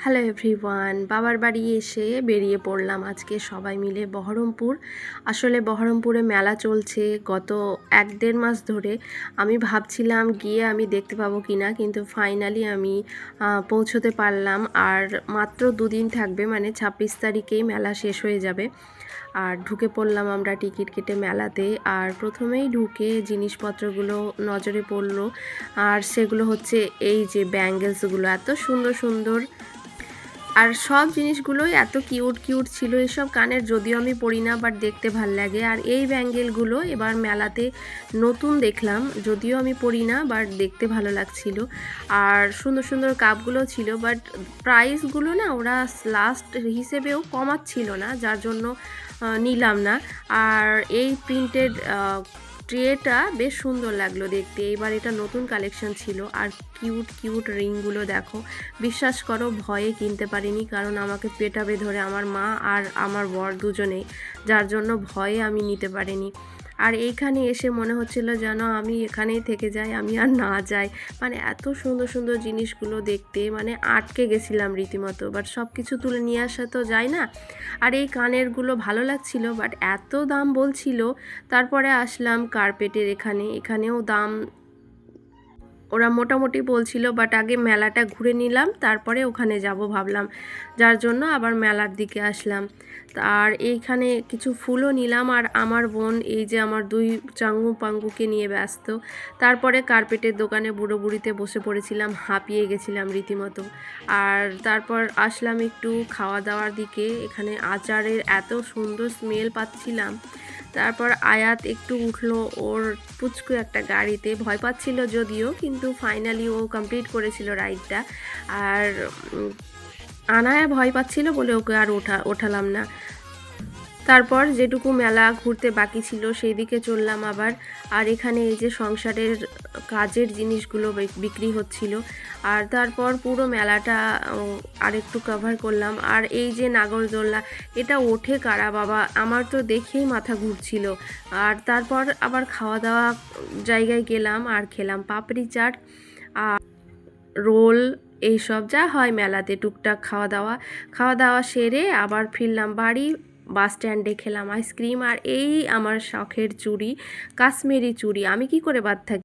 Hello everyone, বাবার বাড়ি এসে বেরিয়ে পড়লাম আজকে সবাই মিলে বহরমপুর। আসলে বহরমপুরে মেলা চলছে গত 1-1.5 মাস ধরে। আমি ভাবছিলাম গিয়ে আমি দেখতে পাবো কিনা, কিন্তু ফাইনালি আমি পৌঁছতে পারলাম। আর মাত্র 2 দিন থাকবে, মানে 26 তারিখেই মেলা শেষ হয়ে যাবে। আর ঢুকে পড়লাম আমরা টিকিট কেটে মেলাতে। আর প্রথমেই ঢুকে জিনিসপত্রগুলো নজরে পড়লো, আর সেগুলো হচ্ছে এই যে ব্যাঙ্গেলসগুলো, এত সুন্দর সুন্দর। আর সব জিনিসগুলোই এত কিউট কিউট ছিল। এসব কানের যদিও আমি পরি না, বাট দেখতে ভাল লাগে। আর এই ব্যাঙ্গেলগুলো এবার মেলাতে নতুন দেখলাম, যদিও আমি পরি না, বাট দেখতে ভালো লাগছিল। আর সুন্দর সুন্দর কাপগুলো ছিল, বাট প্রাইসগুলো না ওরা লাস্ট হিসেবেও কমাচ্ছিল না, যার জন্য নিলাম না। আর এই প্রিন্টেড ট্রেটা বেশ সুন্দর লাগলো দেখতে। এবার এটা নতুন কালেকশন ছিল। আর কিউট কিউট রিংগুলো দেখো, বিশ্বাস করো ভয়ে কিনতে পারিনি, কারণ আমাকে পেটাবে ধরে আমার মা আর আমার বর দুজনেই, যার জন্য ভয়ে আমি নিতে পারিনি। আর এইখানে এসে মনে হচ্ছিল যেন আমি এখানেই থেকে যাই, আমি আর না যাই। মানে এত সুন্দর সুন্দর জিনিসগুলো দেখতে, মানে আটকে গেছিলাম রীতিমতো। বাট সব কিছু তুলে নিয়ে আসা তো যায় না। আর এই কানেরগুলো ভালো লাগছিল, বাট এত দাম বলছিল। তারপরে আসলাম কার্পেটের এখানেও দাম ওরা মোটামুটি বলছিল, বাট আগে মেলাটা ঘুরে নিলাম, তারপরে ওখানে যাব ভাবলাম, যার জন্য আবার মেলার দিকে আসলাম। আর এইখানে কিছু ফুলও নিলাম। আর আমার বোন এই যে আমার 2 চাঙ্গু পাঙ্গুকে নিয়ে ব্যস্ত। তারপরে কার্পেটের দোকানে বুড়ো বুড়িতে বসে পড়েছিলাম, হাঁপিয়ে গেছিলাম রীতিমতো। আর তারপর আসলাম একটু খাওয়া দাওয়ার দিকে। এখানে আচারের এত সুন্দর স্মেল পাচ্ছিলাম। তারপর আয়াত একটু উঠলো ওর পুচকু একটা গাড়িতে, ভয় পাচ্ছিল যদিও, কিন্তু ফাইনালি ও কমপ্লিট করেছিল রাইডটা। আর আনায়া ভয় পাচ্ছিল বলে ওকে আর ওঠালাম না। তারপর যেটুকু মেলা ঘুরতে বাকি ছিল সেই দিকে চললাম আবার। আর এখানে এই যে সংসারের কাজের জিনিসগুলো বিক্রি হচ্ছিল। আর তারপর পুরো মেলাটা আরেকটু কভার করলাম। আর এই যে নাগরদোলনা, এটা ওঠে কারা বাবা, আমার তো দেখেই মাথা ঘুরছিল। আর তারপর আবার খাওয়া দাওয়া জায়গায় গেলাম আর খেলাম পাপড়ি চাট আর রোল, এইসব যা হয় মেলাতে টুকটাক খাওয়া দাওয়া সেরে আবার ফিরলাম বাড়ি। বাস স্ট্যান্ডে খেলাম আইসক্রিম। আর এই আমার শখের চুড়ি, কাশ্মীরি চুড়ি, আমি কি করে বাদ থাকি।